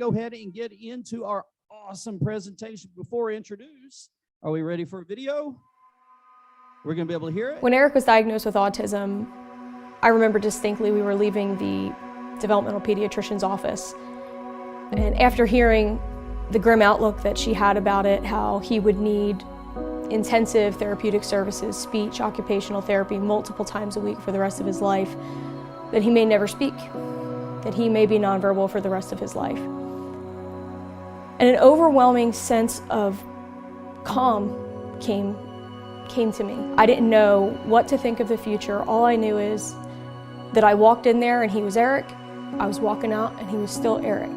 go ahead and get into our awesome presentation. Before I introduce, are we ready for a video? We're going to be able to hear it. When Eric was diagnosed with autism, I remember distinctly we were leaving the developmental pediatrician's office. And after hearing the grim outlook that she had about it, how he would need intensive therapeutic services, speech, occupational therapy multiple times a week for the rest of his life, that he may never speak, that he may be nonverbal for the rest of his life. And an overwhelming sense of calm came to me. I didn't know what to think of the future. All I knew is that I walked in there and he was Eric. I was walking out and he was still Eric.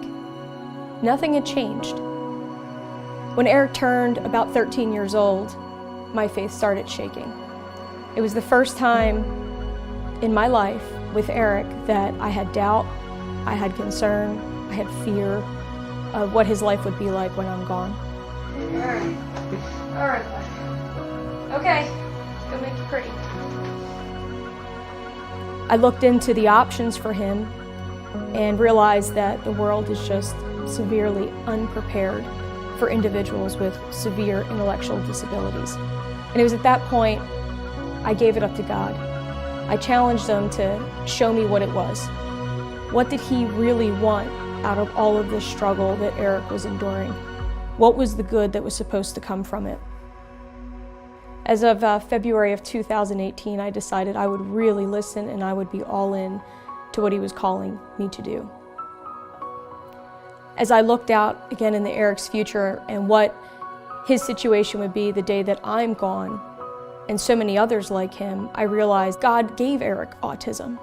Nothing had changed. When Eric turned about 13 years old, my faith started shaking. It was the first time in my life with Eric that I had doubt, I had concern, I had fear of what his life would be like when I'm gone. All right. Okay, go make it pretty. I looked into the options for him and realized that the world is just severely unprepared for individuals with severe intellectual disabilities. And it was at that point I gave it up to God. I challenged him to show me what it was. What did he really want out of all of this struggle that Eric was enduring? What was the good that was supposed to come from it? As of February of 2018, I decided I would really listen and I would be all in to what he was calling me to do. As I looked out again into Eric's future and what his situation would be the day that I'm gone, and so many others like him, I realized God gave Eric autism.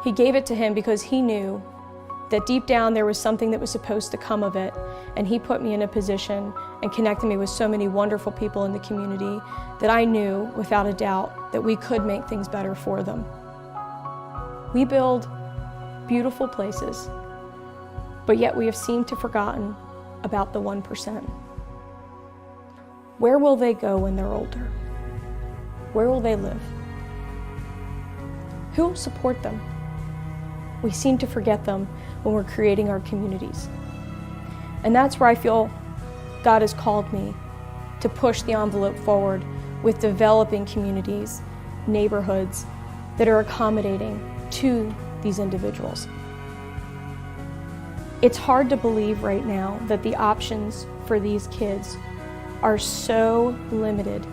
He gave it to him because he knew that deep down there was something that was supposed to come of it, and he put me in a position and connected me with so many wonderful people in the community that I knew without a doubt that we could make things better for them. We build beautiful places, but yet we have seemed to have forgotten about the 1%. Where will they go when they're older? Where will they live? Who will support them? We seem to forget them when we're creating our communities. And that's where I feel God has called me to push the envelope forward with developing communities, neighborhoods that are accommodating to these individuals. It's hard to believe right now that the options for these kids are so limited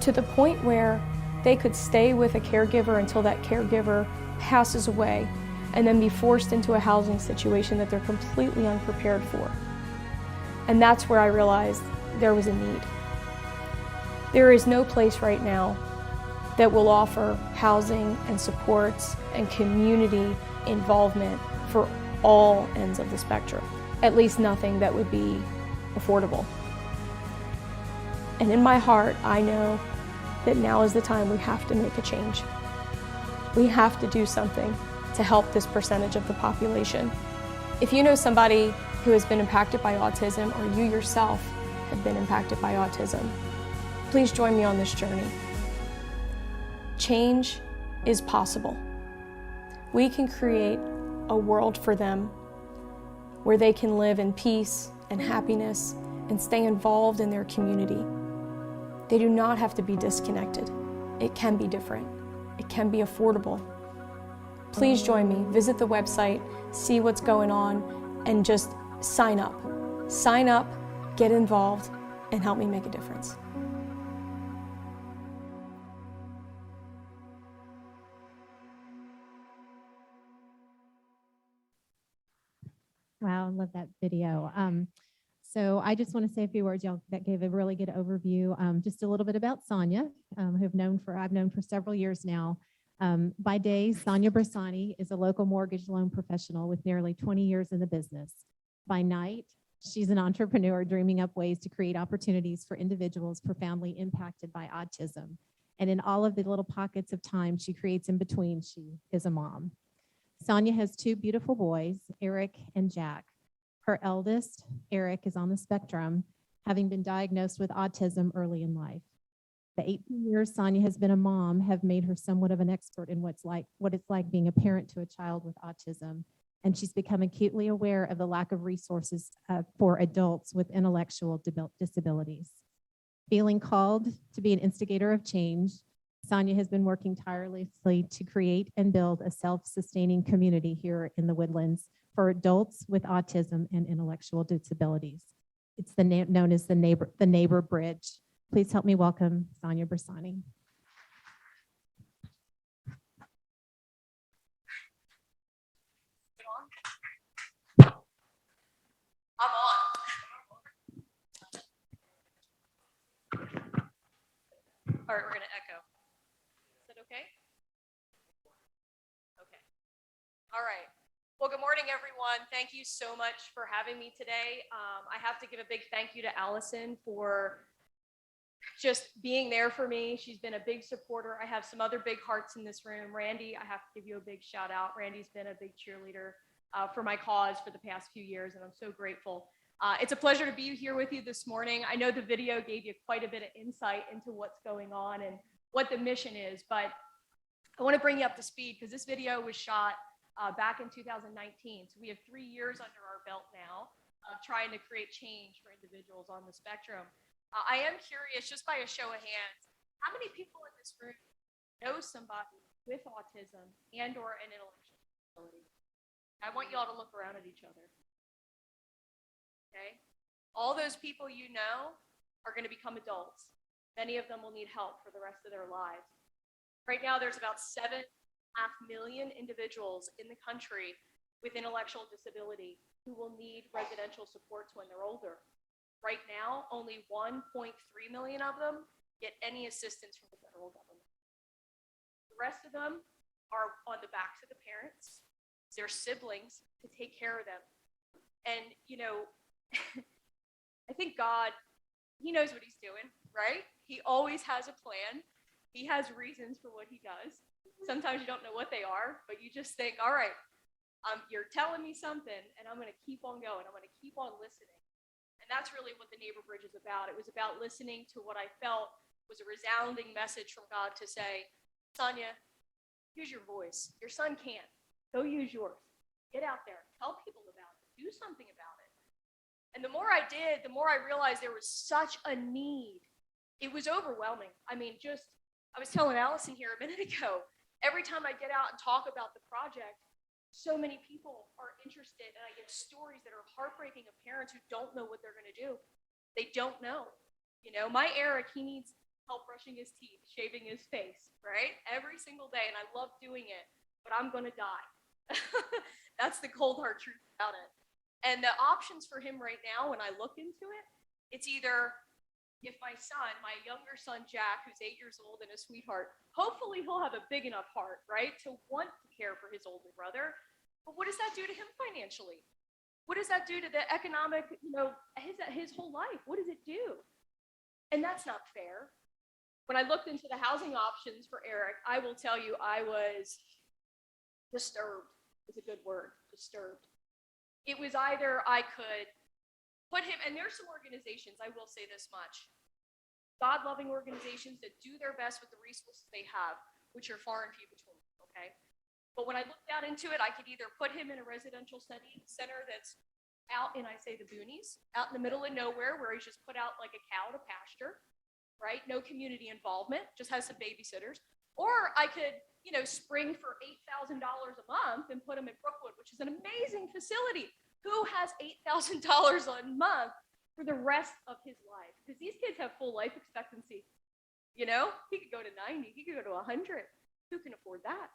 to the point where they could stay with a caregiver until that caregiver passes away and then be forced into a housing situation that they're completely unprepared for. And that's where I realized there was a need. There is no place right now that will offer housing and supports and community involvement for all ends of the spectrum. At least nothing that would be affordable. And in my heart, I know that now is the time we have to make a change. We have to do something to help this percentage of the population. If you know somebody who has been impacted by autism, or you yourself have been impacted by autism, please join me on this journey. Change is possible. We can create a world for them where they can live in peace and happiness and stay involved in their community. They do not have to be disconnected. It can be different. It can be affordable. Please join me, visit the website, see what's going on, and just sign up. Sign up, get involved, and help me make a difference. Wow, I love that video. So I just want to say a few words, y'all, that gave a really good overview. Just a little bit about Sonia, who I've known for several years now. By day, Sonia Bersani is a local mortgage loan professional with nearly 20 years in the business. By night, she's an entrepreneur dreaming up ways to create opportunities for individuals profoundly impacted by autism. And in all of the little pockets of time she creates in between, she is a mom. Sonia has two beautiful boys, Eric and Jack. Her eldest, Eric, is on the spectrum, having been diagnosed with autism early in life. The 18 years Sonia has been a mom have made her somewhat of an expert in what it's like being a parent to a child with autism. and she's become acutely aware of the lack of resources for adults with intellectual disabilities. Feeling called to be an instigator of change, Sonia has been working tirelessly to create and build a self-sustaining community here in the Woodlands for adults with autism and intellectual disabilities. It's known as the Neighbor Bridge. Please help me welcome Sonia Bersani. I'm on. All right, we're going to echo. Is that okay? Okay. All right. Well, good morning, everyone. Thank you so much for having me today. I have to give a big thank you to Allison for just being there for me. She's been a big supporter. I have some other big hearts in this room. Randy, I have to give you a big shout out. Randy's been a big cheerleader for my cause for the past few years, and I'm so grateful. It's a pleasure to be here with you this morning. I know the video gave you quite a bit of insight into what's going on and what the mission is, but I want to bring you up to speed because this video was shot back in 2019. So we have 3 years under our belt now of trying to create change for individuals on the spectrum. I am curious, just by a show of hands, how many people in this room know somebody with autism and or an intellectual disability? I want you all to look around at each other. Okay? All those people you know are going to become adults. Many of them will need help for the rest of their lives. Right now, there's about 7.5 million individuals in the country with intellectual disability who will need residential supports when they're older. Right now, only 1.3 million of them get any assistance from the federal government. The rest of them are on the backs of the parents, their siblings, to take care of them. And, you know, I think God, he knows what he's doing, right? He always has a plan. He has reasons for what he does. Sometimes you don't know what they are, but you just think, all right, you're telling me something, and I'm going to keep on going. I'm going to keep on listening. And that's really what the Neighbor Bridge is about. It was about listening to what I felt was a resounding message from God to say, Sonia, use your voice. Your son can't. Go use yours. Get out there. Tell people about it. Do something about it. And the more I did, the more I realized there was such a need. It was overwhelming. I mean, I was telling Allison here a minute ago, every time I get out and talk about the project, so many people are interested, and I get stories that are heartbreaking of parents who don't know what they're going to do. They don't know. You know, my Eric, he needs help brushing his teeth, shaving his face, right? Every single day, and I love doing it, but I'm going to die. That's the cold hard truth about it. And the options for him right now, when I look into it, it's either if my son, my younger son, Jack, who's 8 years old and a sweetheart, hopefully he'll have a big enough heart, right, to want to care for his older brother. But what does that do to him financially? What does that do to the economic, you know, his whole life? What does it do? And that's not fair. When I looked into the housing options for Eric, I will tell you I was disturbed, is a good word, disturbed. It was either I could put him, and there's some organizations, I will say this much, God-loving organizations that do their best with the resources they have, which are far and few between, okay? But when I looked out into it, I could either put him in a residential study center that's out in, I say, the boonies, out in the middle of nowhere where he's just put out like a cow to pasture, right? No community involvement, just has some babysitters. Or I could, you know, spring for $8,000 a month and put him in Brookwood, which is an amazing facility. Who has $8,000 a month for the rest of his life? Because these kids have full life expectancy. You know, he could go to 90, he could go to 100. Who can afford that?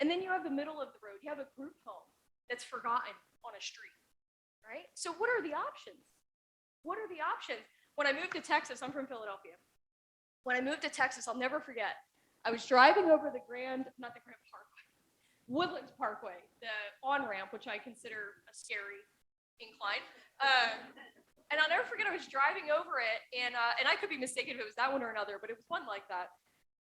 And then you have the middle of the road. You have a group home that's forgotten on a street, right? So what are the options? What are the options? When I moved to Texas, I'm from Philadelphia. When I moved to Texas, I'll never forget. I was driving over the Woodlands Parkway, the on-ramp, which I consider a scary incline. And I'll never forget, I was driving over it, and I could be mistaken if it was that one or another, but it was one like that.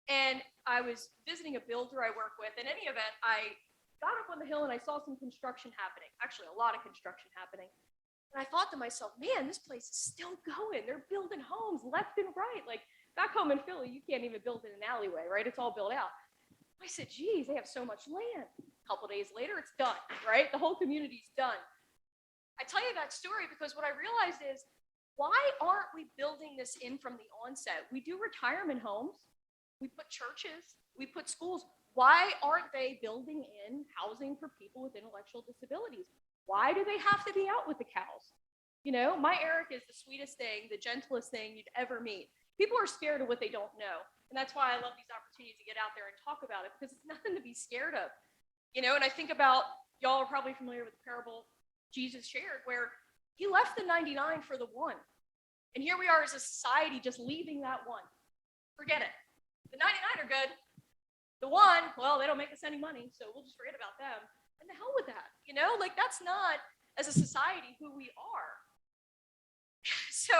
And I was visiting a builder I work with. In any event, I got up on the hill and I saw some construction happening, actually a lot of construction happening. And I thought to myself, man, this place is still going. They're building homes left and right. Like back home in Philly, you can't even build in an alleyway, right? It's all built out. I said, geez, they have so much land. couple days later, it's done, right? The whole community's done. I tell you that story because what I realized is, why aren't we building this in from the onset? We do retirement homes, we put churches, we put schools. Why aren't they building in housing for people with intellectual disabilities? Why do they have to be out with the cows? You know, my Eric is the sweetest thing, the gentlest thing you'd ever meet. People are scared of what they don't know. And that's why I love these opportunities to get out there and talk about it, because it's nothing to be scared of. You know, and I think about, y'all are probably familiar with the parable Jesus shared, where he left the 99 for the one. And here we are as a society just leaving that one. Forget it. The 99 are good. The one, well, they don't make us any money, so we'll just forget about them. And the hell with that, you know? Like, that's not, as a society, who we are. So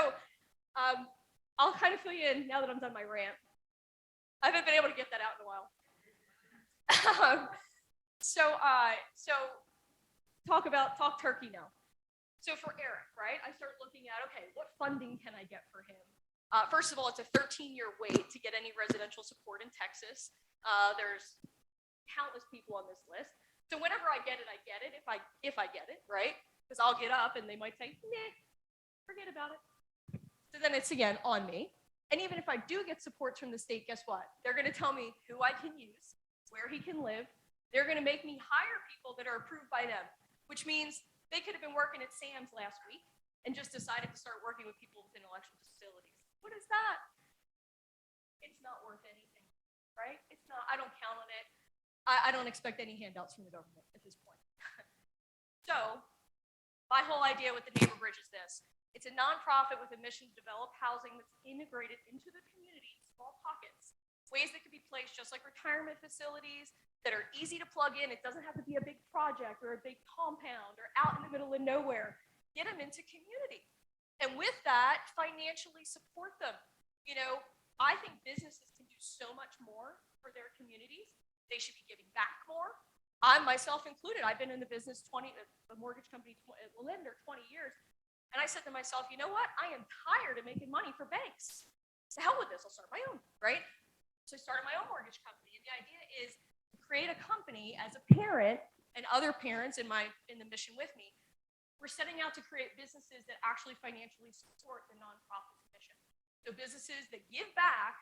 I'll kind of fill you in now that I'm done my rant. I haven't been able to get that out in a while. So talk turkey now. So for Eric, right, I started looking at, okay, what funding can I get for him? First of all, it's a 13-year wait to get any residential support in Texas. There's countless people on this list. So whenever I get it, I get it, if I get it, right? Because I'll get up and they might say, nah, forget about it. So then it's again on me. And even if I do get supports from the state, guess what? They're going to tell me who I can use, where he can live. They're going to make me hire people that are approved by them, which means they could have been working at Sam's last week and just decided to start working with people with intellectual disabilities. What is that? It's not worth anything, right? It's not. I don't count on it. I don't expect any handouts from the government at this point. So my whole idea with the Neighbor Bridge is this. It's a nonprofit with a mission to develop housing that's integrated into the community in small pockets, ways that could be placed just like retirement facilities that are easy to plug in. It doesn't have to be a big project or a big compound or out in the middle of nowhere. Get them into community. And with that, financially support them. You know, I think businesses can do so much more for their communities. They should be giving back more. I myself included, I've been in the business the mortgage company, lender 20 years. And I said to myself, you know what? I am tired of making money for banks. To hell with this, I'll start my own, right? So I started my own mortgage company. And the idea is to create a company as a parent and other parents in the mission with me. We're setting out to create businesses that actually financially support the nonprofit's mission. So businesses that give back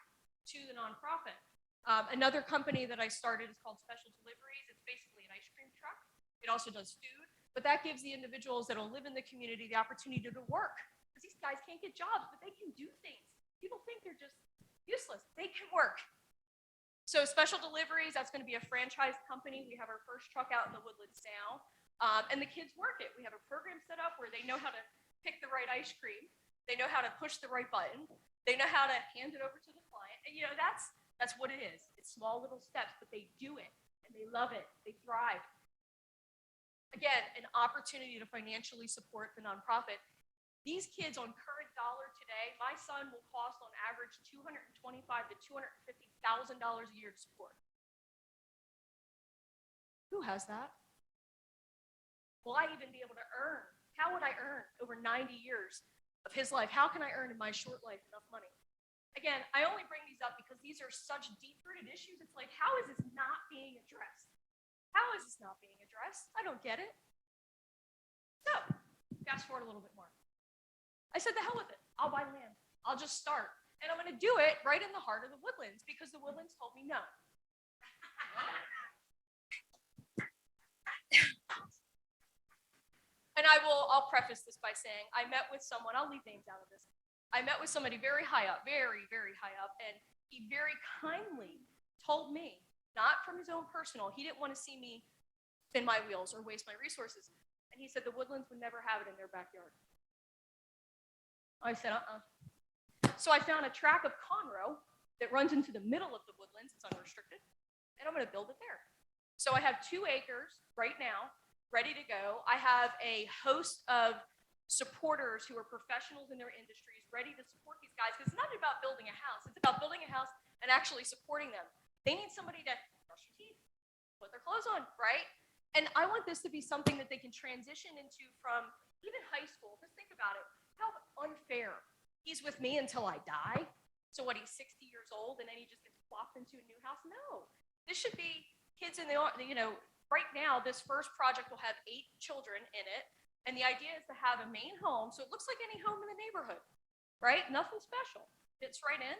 to the nonprofit. Another company that I started is called Special Deliveries. It's basically an ice cream truck. It also does food. But that gives the individuals that will live in the community the opportunity to work. Because these guys can't get jobs, but they can do things. People think they're just useless. They can work. So Special Deliveries, that's going to be a franchise company. We have our first truck out in the Woodlands now. And the kids work it. We have a program set up where they know how to pick the right ice cream. They know how to push the right button. They know how to hand it over to the client. And, you know, that's what it is. It's small little steps, but they do it. And they love it. They thrive. Again, an opportunity to financially support the nonprofit. These kids on current dollar today, my son will cost on average $225,000 to $250,000 a year to support. Who has that? Will I even be able to earn? How would I earn over 90 years of his life? How can I earn in my short life enough money? Again, I only bring these up because these are such deep-rooted issues. It's like, how is this not being addressed? How is this not being addressed? I don't get it. So, fast forward a little bit more. I said, the hell with it. I'll buy land. I'll just start. And I'm going to do it right in the heart of the Woodlands because the Woodlands told me no. And I'll preface this by saying I met with someone, I'll leave names out of this. I met with somebody very high up, very, very high up, and he very kindly told me, not from his own personal, he didn't want to see me spin my wheels or waste my resources. And he said the Woodlands would never have it in their backyard. I said, So I found a tract of Conroe that runs into the middle of the Woodlands. It's unrestricted. And I'm going to build it there. So I have 2 acres right now, ready to go. I have a host of supporters who are professionals in their industries ready to support these guys. Because it's not about building a house. It's about building a house and actually supporting them. They need somebody to brush their teeth, put their clothes on, right? And I want this to be something that they can transition into from even high school. Just think about it. How unfair. He's with me until I die. So what, he's 60 years old and then he just gets plopped into a new house? No. This should be kids in the, right now, this first project will have 8 children in it. And the idea is to have a main home. So it looks like any home in the neighborhood, right? Nothing special. Fits right in.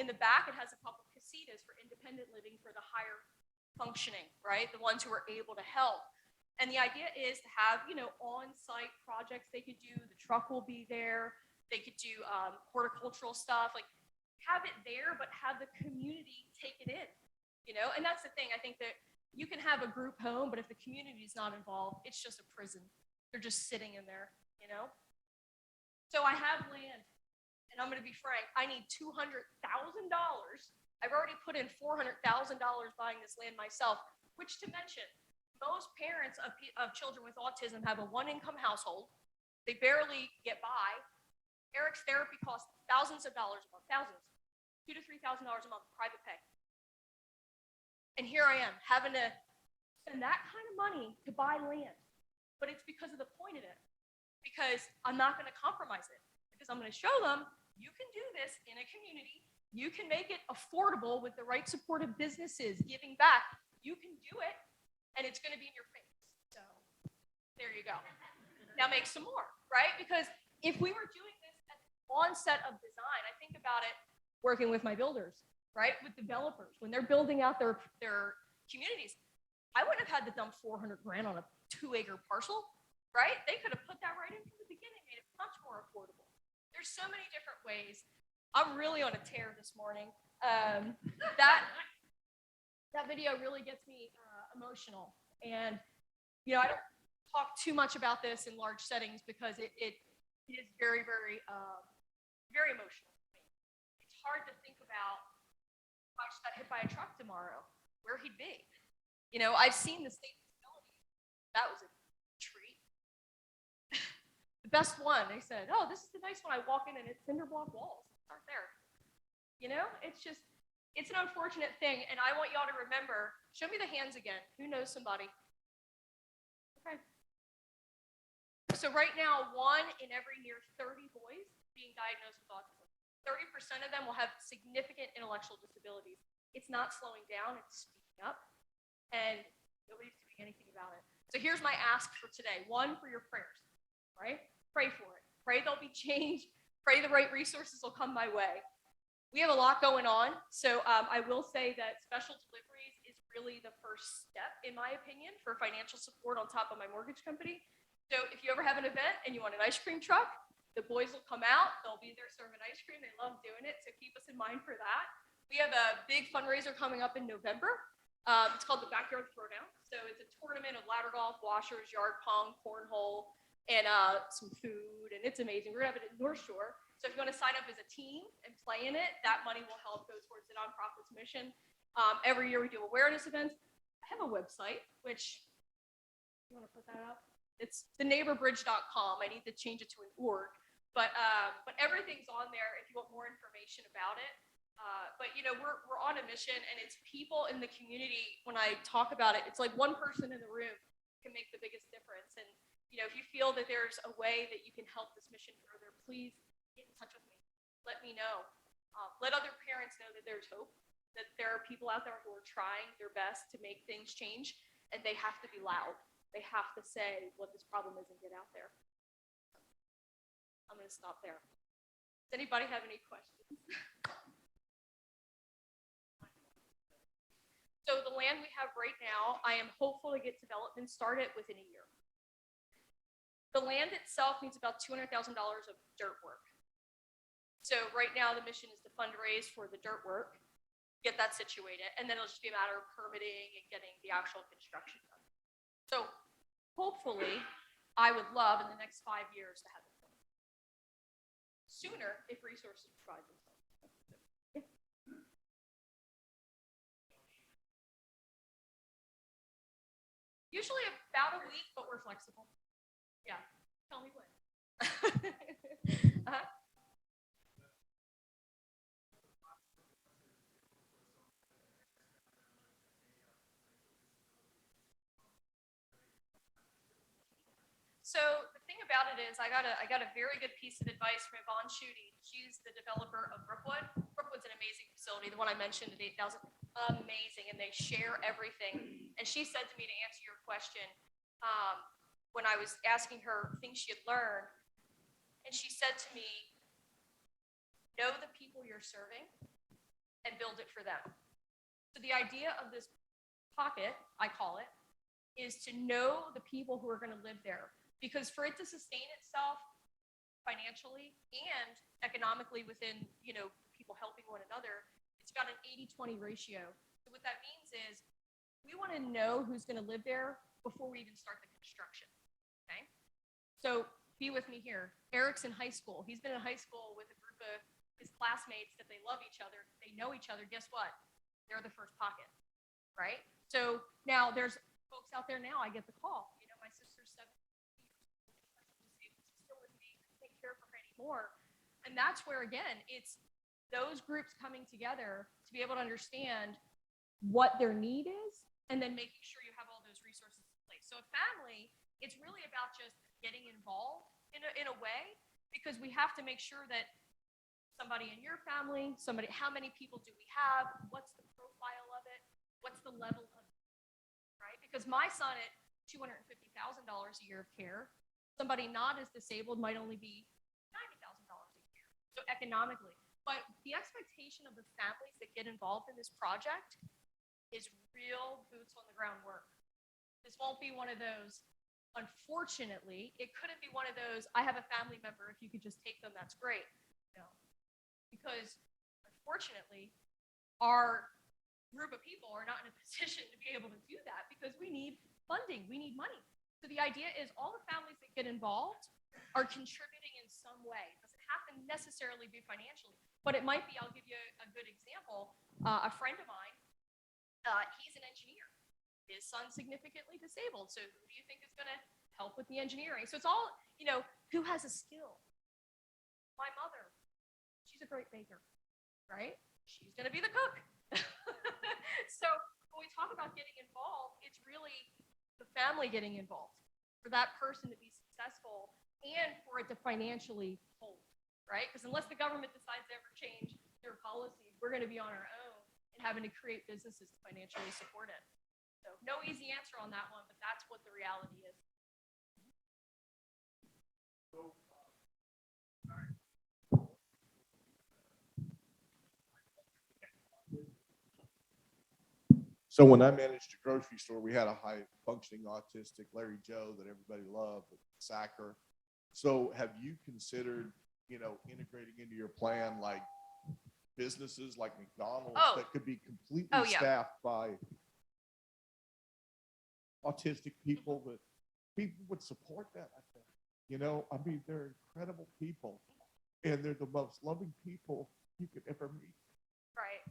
In the back, it has a couple of casitas for independent living for the higher functioning, right? The ones who are able to help. And the idea is to have, on-site projects they could do. The truck will be there. They could do horticultural stuff, like have it there, but have the community take it in, And that's the thing. I think that you can have a group home, but if the community is not involved, it's just a prison. They're just sitting in there, So I have land, and I'm going to be frank. I need $200,000. I've already put in $400,000 buying this land myself, which to mention, most parents of children with autism have a one-income household. They barely get by. Eric's therapy costs thousands of dollars a month, thousands, $2,000 to $3,000 a month, private pay. And here I am having to spend that kind of money to buy land. But it's because of the point of it, because I'm not going to compromise it, because I'm going to show them you can do this in a community. You can make it affordable with the right supportive businesses giving back. You can do it, and it's going to be in your face. So there you go. Now make some more, right? Because if we were doing this at the onset of design, I think about it working with my builders, right? With developers, when they're building out their communities, I wouldn't have had to dump $400,000 on a 2-acre parcel, right? They could have put that right in from the beginning, made it much more affordable. There's so many different ways. I'm really on a tear this morning. That video really gets me emotional. And, I don't talk too much about this in large settings because it is very, very, very emotional to me. It's hard to think about if I just got hit by a truck tomorrow, where he'd be. I've seen the state facilities. That was a treat. The best one, they said, oh, this is the nice one. I walk in and it's cinder block walls. Start there. It's an unfortunate thing. And I want y'all to remember, show me the hands again. Who knows somebody? Okay. So right now, 1 in every near 30 boys being diagnosed with autism. 30% of them will have significant intellectual disabilities. It's not slowing down, it's speeding up. And nobody's doing anything about it. So here's my ask for today. 1, for your prayers, right? Pray for it. Pray there'll be change. Pray the right resources will come my way. We have a lot going on. So I will say that special deliveries is really the first step, in my opinion, for financial support on top of my mortgage company. So if you ever have an event and you want an ice cream truck, the boys will come out. They'll be there serving ice cream. They love doing it. So keep us in mind for that. We have a big fundraiser coming up in November. It's called the Backyard Throwdown. So it's a tournament of ladder golf, washers, yard pong, cornhole, and some food. And it's amazing. We're going to have it at North Shore. So if you want to sign up as a team and play in it, that money will help go towards the nonprofit's mission. Every year we do awareness events. I have a website, which, you want to put that up? It's theneighborbridge.com. I need to change it to an org. But everything's on there if you want more information about it. But we're on a mission, and it's people in the community. When I talk about it, it's like one person in the room can make the biggest difference. And if you feel that there's a way that you can help this mission further, please get in touch with me. Let me know. Let other parents know that there's hope, that there are people out there who are trying their best to make things change, and they have to be loud. They have to say what this problem is and get out there. I'm going to stop there. Does anybody have any questions? So the land we have right now, I am hopeful to get development started within a year. The land itself needs about $200,000 of dirt work. So right now the mission is to fundraise for the dirt work, get that situated, and then it'll just be a matter of permitting and getting the actual construction done. So hopefully, I would love in the next 5 years to have it done. Sooner if resources provide themselves. Yeah. Usually about a week, but we're flexible. Yeah, tell me when. So the thing about it is I got a very good piece of advice from Yvonne Schutte. She's the developer of Brookwood. Brookwood's an amazing facility, the one I mentioned at 8,000 amazing, and they share everything. And she said to me, to answer your question, when I was asking her things she had learned, and she said to me, know the people you're serving and build it for them. So the idea of this pocket, I call it, is to know the people who are going to live there. Because for it to sustain itself financially and economically within, people helping one another, it's got an 80-20 ratio. So what that means is we want to know who's going to live there before we even start the construction. Okay? So be with me here. Eric's in high school. He's been in high school with a group of his classmates that they love each other. They know each other. Guess what? They're the first pocket, right? So now there's folks out there now, I get the call. My sister's 17 years old. She's still with me. I can't care for her anymore. And that's where, again, it's those groups coming together to be able to understand what their need is and then making sure you have all those resources in place. So a family, it's really about just getting involved in a way, because we have to make sure that somebody in your family, how many people do we have? What's the profile of it? What's the level of it, right? Because my son at $250,000 a year of care, somebody not as disabled might only be $90,000 a year. So economically, but the expectation of the families that get involved in this project is real boots on the ground work. This won't be one of those, unfortunately, it couldn't be one of those, I have a family member, if you could just take them, that's great. No, because unfortunately, our group of people are not in a position to be able to do that because we need funding, we need money. So the idea is all the families that get involved are contributing in some way. It doesn't have to necessarily be financially, but it might be. I'll give you a good example. A friend of mine, he's an engineer. His son's significantly disabled. So who do you think is going to help with the engineering? So it's all, who has a skill? My mother, she's a great baker, right? She's going to be the cook. So when we talk about getting involved, it's really the family getting involved for that person to be successful and for it to financially hold, right? Because unless the government decides to ever change their policies, we're going to be on our own and having to create businesses to financially support it. So no easy answer on that one, but that's what the reality is. So when I managed a grocery store, we had a high functioning autistic Larry Joe that everybody loved, Sacker. So have you considered, integrating into your plan, like businesses like McDonald's that could be completely staffed by autistic people, that people would support that? I think, they're incredible people and they're the most loving people you could ever meet. Right.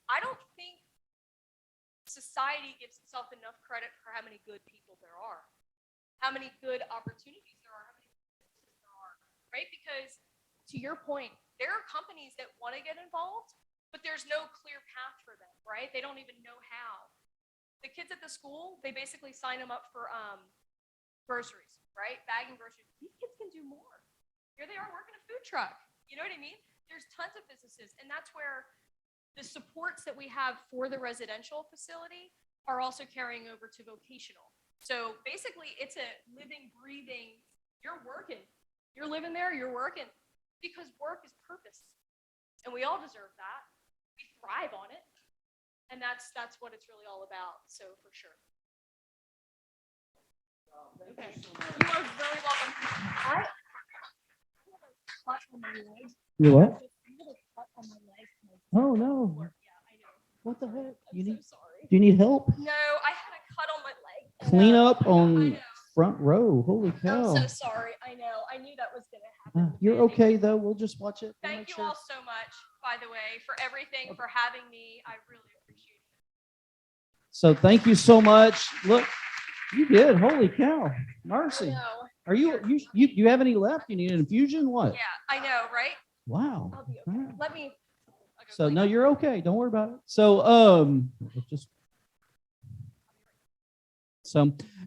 I don't think society gives itself enough credit for how many good people there are, how many good opportunities there are, how many businesses there are, right? Because to your point, there are companies that want to get involved, but there's no clear path for them, right? They don't even know how. The kids at the school, they basically sign them up for groceries, right? Bagging groceries. These kids can do more. Here they are working a food truck. You know what I mean? There's tons of businesses, and that's where the supports that we have for the residential facility are also carrying over to vocational. So basically, it's a living, breathing, you're working. You're living there, you're working. Because work is purpose. And we all deserve that. We thrive on it. And that's what it's really all about. So for sure. Okay. You are very welcome. I have a cut on my leg. You what? I have a cut on my leg. Oh, no. Yeah, I know. What the heck? I'm so sorry. Do you need help? No, I had a cut on my leg. Clean up I on know. front row. Holy cow. I'm so sorry. I know. I knew that was going to happen. You're okay, though. We'll just watch it. We'll Thank make you sure. all so much, by the way, for everything, for having me. I really appreciate it. So thank you so much. Look, you did. Holy cow. Mercy. No. Are you have any left? You need an infusion? What? Yeah, I know, right? Wow. I'll be okay. Let me. I'll go So clean no, up. you're okay. Don't worry about it. So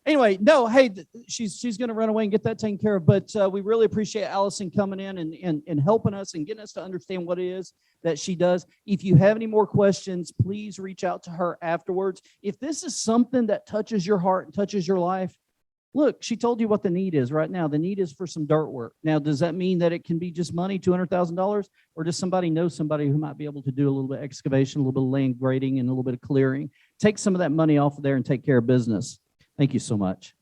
Anyway, no, hey, she's going to run away and get that taken care of. But we really appreciate Allison coming in and helping us and getting us to understand what it is that she does. If you have any more questions, please reach out to her afterwards. If this is something that touches your heart and touches your life, look, she told you what the need is right now. The need is for some dirt work. Now, does that mean that it can be just money, $200,000, or does somebody know somebody who might be able to do a little bit of excavation, a little bit of land grading, and a little bit of clearing? Take some of that money off of there and take care of business. Thank you so much.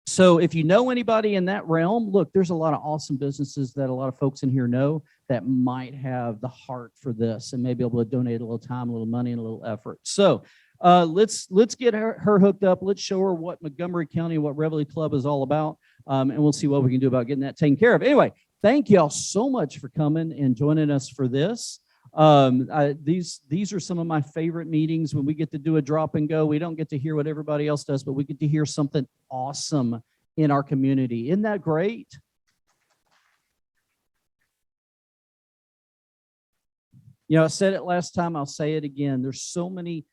So if you know anybody in that realm, look, there's a lot of awesome businesses that a lot of folks in here know that might have the heart for this and may be able to donate a little time, a little money, and a little effort. So let's get her hooked up. Let's show her what Montgomery County, what Reveille Club is all about, and we'll see what we can do about getting that taken care of. Anyway, thank y'all so much for coming and joining us for this. These are some of my favorite meetings when we get to do a drop and go. We don't get to hear what everybody else does, but we get to hear something awesome in our community. Isn't that great? You know, I said it last time, I'll say it again. There's so many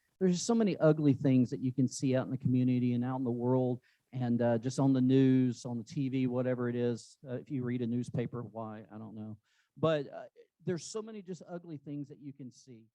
ugly things that you can see out in the community and out in the world, and just on the news, on the TV, whatever it is. If you read a newspaper, why, I don't know. But there's so many just ugly things that you can see.